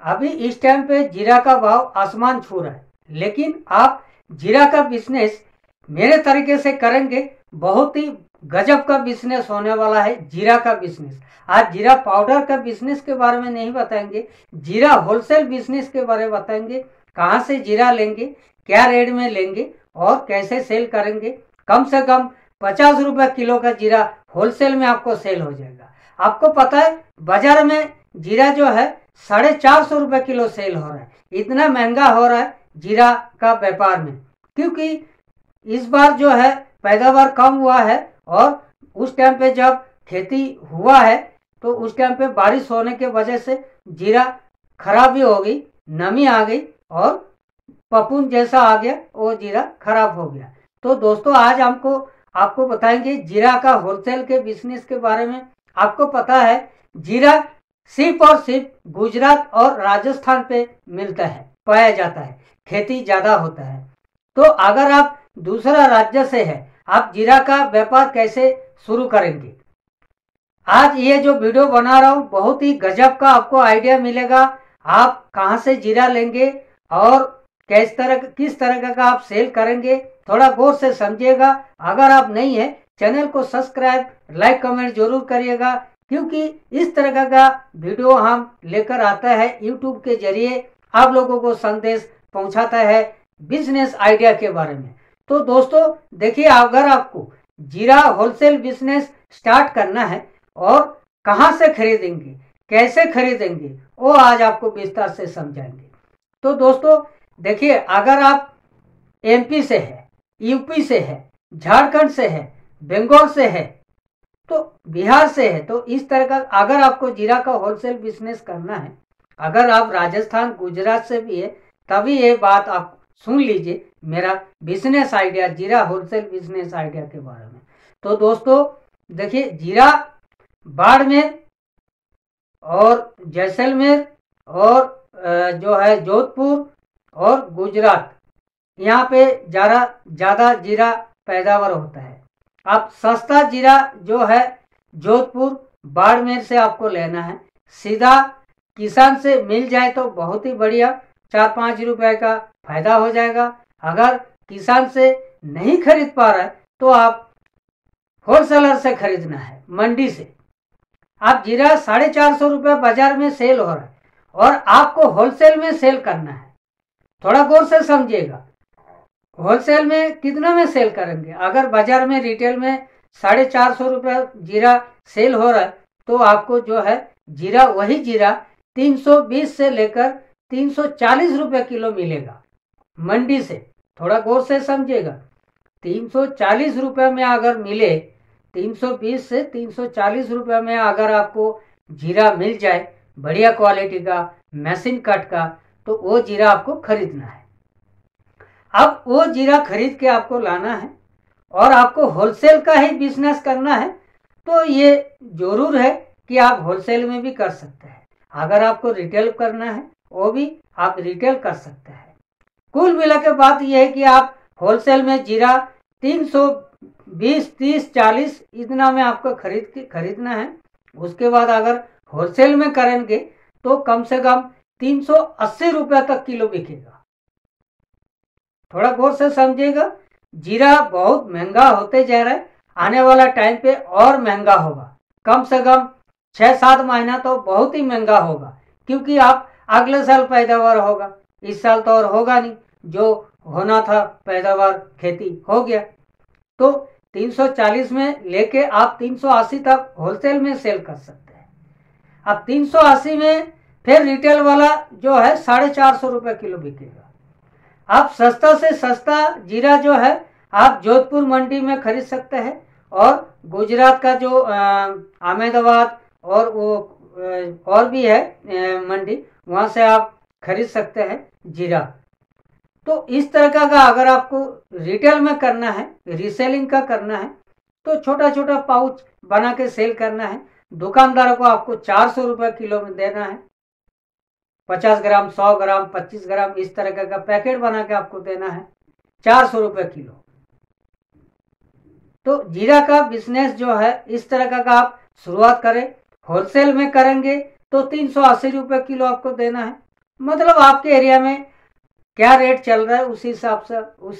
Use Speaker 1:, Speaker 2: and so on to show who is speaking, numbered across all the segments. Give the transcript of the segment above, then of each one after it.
Speaker 1: अभी इस टाइम पे जीरा का भाव आसमान छू रहा है, लेकिन आप जीरा का बिजनेस मेरे तरीके से करेंगे, बहुत ही गजब का बिजनेस होने वाला है जीरा का बिजनेस। आज जीरा पाउडर का बिजनेस के बारे में नहीं बताएंगे, जीरा होलसेल बिजनेस के बारे में बताएंगे। कहाँ से जीरा लेंगे, क्या रेट में लेंगे और कैसे सेल करेंगे। कम से कम 50 रुपये किलो का जीरा होलसेल में आपको सेल हो जाएगा। आपको पता है बाजार में जीरा जो है 450 रुपये किलो सेल हो रहा है। इतना महंगा हो रहा है जीरा का व्यापार में, क्योंकि इस बार जो है पैदावार कम हुआ है और उस टाइम पे जब खेती हुआ है तो उस टाइम पे बारिश होने के वजह से जीरा खराब भी हो गई, नमी आ गई और पपुन जैसा आ गया, वो जीरा खराब हो गया। तो दोस्तों आज आपको बताएंगे जीरा का होलसेल के बिजनेस के बारे में। आपको पता है जीरा सिर्फ और सिर्फ गुजरात और राजस्थान पे मिलता है, पाया जाता है, खेती ज्यादा होता है। तो अगर आप दूसरा राज्य से है, आप जीरा का व्यापार कैसे शुरू करेंगे। आज ये जो वीडियो बना रहा हूँ बहुत ही गजब का आपको आइडिया मिलेगा। आप कहाँ से जीरा लेंगे और किस तरह का आप सेल करेंगे, थोड़ा गौर से समझिएगा। अगर आप नहीं है चैनल को सब्सक्राइब लाइक कमेंट जरूर करिएगा, क्योंकि इस तरह का वीडियो हम लेकर आता है यूट्यूब के जरिए, आप लोगों को संदेश पहुंचाता है बिजनेस आइडिया के बारे में। तो दोस्तों देखिए, अगर आपको जीरा होलसेल बिजनेस स्टार्ट करना है और कहां से खरीदेंगे, कैसे खरीदेंगे, वो आज आपको विस्तार से समझाएंगे। तो दोस्तों देखिए, अगर आप एमपी से है, यूपी से है, झारखंड से है, बंगाल से है, तो बिहार से है, तो इस तरह का अगर आपको जीरा का होलसेल बिजनेस करना है, अगर आप राजस्थान गुजरात से भी है, तभी ये बात आप सुन लीजिए मेरा बिजनेस आइडिया, जीरा होलसेल बिजनेस आइडिया के बारे में। तो दोस्तों देखिए, जीरा बाड़मेर और जैसलमेर और जो है जोधपुर और गुजरात, यहाँ पे ज़्यादा जीरा पैदावार होता है। अब सस्ता जीरा जो है जोधपुर बाड़मेर से आपको लेना है, सीधा किसान से मिल जाए तो बहुत ही बढ़िया, 4-5 रुपए का फायदा हो जाएगा। अगर किसान से नहीं खरीद पा रहा है तो आप होलसेलर से खरीदना है, मंडी से। आप जीरा 450 रुपये बाजार में सेल हो रहा है और आपको होलसेल में सेल करना है, थोड़ा गौर से समझिएगा। होलसेल में कितना में सेल करेंगे, अगर बाजार में रिटेल में 450 रुपये जीरा सेल हो रहा है तो आपको जो है जीरा, वही जीरा 320 से लेकर 340 रुपये किलो मिलेगा मंडी से। थोड़ा गौर से समझिएगा, 340 रुपये में अगर मिले, 320 से 340 रुपये में अगर आपको जीरा मिल जाए बढ़िया क्वालिटी का, मशीन कट का, तो वो जीरा आपको खरीदना है। अब वो जीरा खरीद के आपको लाना है और आपको होलसेल का ही बिजनेस करना है, तो ये जरूर है कि आप होलसेल में भी कर सकते हैं। अगर आपको रिटेल करना है वो भी आप रिटेल कर सकते हैं। कुल मिला के बात यह है कि आप होलसेल में जीरा 320, 30, 40 इतना में आपको खरीदना है। उसके बाद अगर होलसेल में करेंगे तो कम से कम 380 रुपये तक किलो बिकेगा। थोड़ा गौर से समझिएगा, जीरा बहुत महंगा होते जा रहा है, आने वाला टाइम पे और महंगा होगा। कम से कम 6-7 महीना तो बहुत ही महंगा होगा, क्योंकि आप अगले साल पैदावार होगा, इस साल तो और होगा नहीं, जो होना था पैदावार खेती हो गया। तो 340 में लेके आप 380 तक होलसेल में सेल कर सकते हैं। अब 380 में फिर रिटेल वाला जो है 450 रुपये किलो बिकेगा। आप सस्ता से सस्ता जीरा जो है आप जोधपुर मंडी में खरीद सकते हैं, और गुजरात का जो अहमदाबाद और वो और भी है मंडी, वहाँ से आप खरीद सकते हैं जीरा। तो इस तरह का अगर आपको रिटेल में करना है, रीसेलिंग का करना है, तो छोटा छोटा पाउच बना के सेल करना है। दुकानदारों को आपको 400 रुपये किलो में देना है, 50 ग्राम, 100 ग्राम, 25 ग्राम इस तरह का पैकेट बना के आपको देना है, 400 रुपये किलो। तो जीरा का बिजनेस जो है इस तरह का आप शुरुआत करें। होलसेल में करेंगे तो 380 रुपये किलो आपको देना है, मतलब आपके एरिया में क्या रेट चल रहा है उसी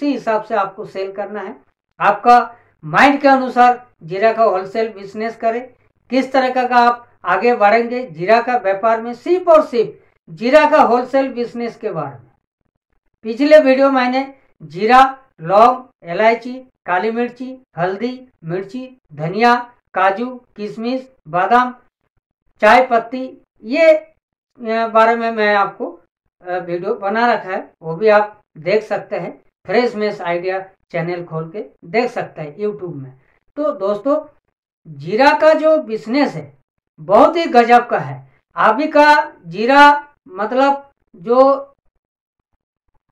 Speaker 1: हिसाब से आपको सेल करना है। आपका माइंड के अनुसार जीरा का होलसेल बिजनेस करें। किस तरह का आप आगे बढ़ेंगे जीरा का व्यापार में, सिर्फ और सिर्फ जीरा का होलसेल बिजनेस के बारे में। पिछले वीडियो मैंने जीरा, लौंग, इलायची, काली मिर्ची, हल्दी, मिर्ची, धनिया, काजू, किशमिश, बादाम, चाय पत्ती, ये बारे में मैं आपको वीडियो बना रखा है, वो भी आप देख सकते हैं। फ्रेश मेस आइडिया चैनल खोल के देख सकते हैं यूट्यूब में। तो दोस्तों, जीरा का जो बिजनेस है बहुत ही गजब का है। अभी का जीरा मतलब जो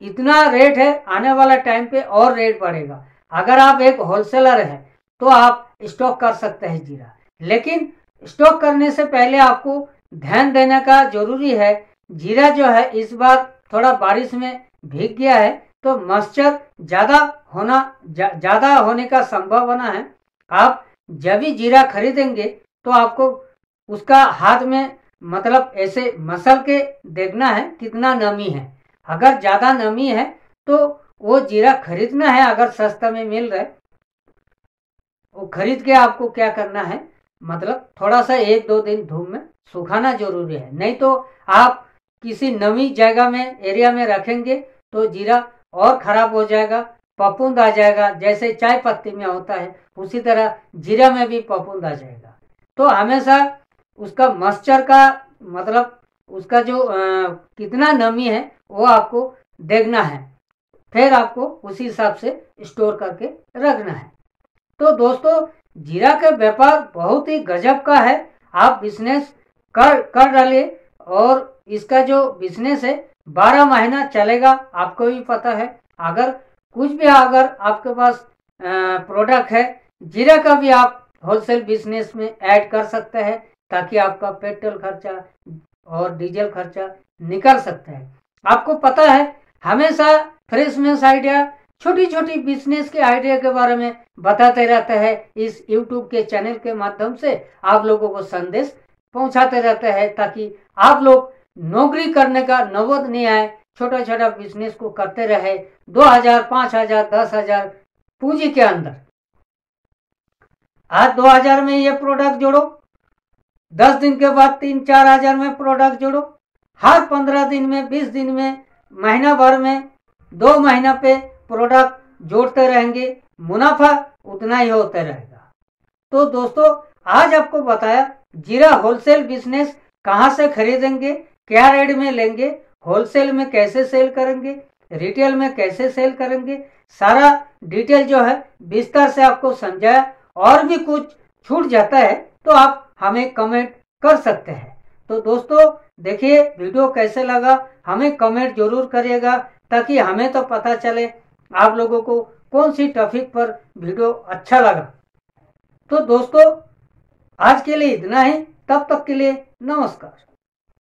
Speaker 1: इतना रेट है, आने वाला टाइम पे और रेट बढ़ेगा। अगर आप एक होलसेलर है तो आप स्टॉक कर सकते हैं जीरा, लेकिन स्टॉक करने से पहले आपको ध्यान देने का जरूरी है। जीरा जो है इस बार थोड़ा बारिश में भीग गया है, तो मॉइस्चर ज्यादा होने का संभावना है। आप जब भी जीरा खरीदेंगे तो आपको उसका हाथ में मतलब ऐसे मसल के देखना है कितना नमी है। अगर ज्यादा नमी है तो वो जीरा खरीदना है। अगर सस्ता में मिल रहा है वो खरीद के आपको क्या करना है, मतलब थोड़ा सा 1-2 दिन धूप में सुखाना जरूरी है। नहीं तो आप किसी नमी जगह में एरिया में रखेंगे तो जीरा और खराब हो जाएगा, फफूंद आ जाएगा। जैसे चाय पत्ती में होता है उसी तरह जीरा में भी फफूंद आ जाएगा। तो हमेशा उसका मॉइस्चर का मतलब उसका जो कितना नमी है वो आपको देखना है, फिर आपको उसी हिसाब से स्टोर करके रखना है। तो दोस्तों, जीरा का व्यापार बहुत ही गजब का है। आप बिजनेस कर डालिए और इसका जो बिजनेस है 12 महीना चलेगा, आपको भी पता है। अगर कुछ भी अगर आपके पास प्रोडक्ट है जीरा का भी आप होलसेल बिजनेस में ऐड कर सकते हैं, ताकि आपका पेट्रोल खर्चा और डीजल खर्चा निकल सकता है। आपको पता है हमेशा फ्रेश मेस आइडिया छोटी छोटी बिजनेस के आइडिया के बारे में बताते रहते हैं। इस यूट्यूब के चैनल के माध्यम से आप लोगों को संदेश पहुंचाते रहते हैं, ताकि आप लोग नौकरी करने का नौबत नहीं आए, छोटा छोटा बिजनेस को करते रहे। 2000, 5000, 10,000 पूंजी के अंदर आज 2000 में ये प्रोडक्ट जोड़ो, 10 दिन के बाद 3-4 हजार में प्रोडक्ट जोड़ो, हर 15 दिन में, 20 दिन में, महीना भर में, 2 महीना पे प्रोडक्ट जोड़ते रहेंगे, मुनाफा उतना ही होता रहेगा। तो दोस्तों, आज आपको बताया जीरा होलसेल बिजनेस कहां से खरीदेंगे, क्या रेट में लेंगे, होलसेल में कैसे सेल करेंगे, रिटेल में कैसे सेल करेंगे, सारा डिटेल जो है विस्तार से आपको समझाया। और भी कुछ छूट जाता है तो आप हमें कमेंट कर सकते हैं। तो दोस्तों देखिए वीडियो कैसे लगा, हमें कमेंट जरूर करिएगा, ताकि हमें तो पता चले आप लोगों को कौन सी टॉपिक पर वीडियो अच्छा लगा। तो दोस्तों आज के लिए इतना ही, तब तक के लिए नमस्कार।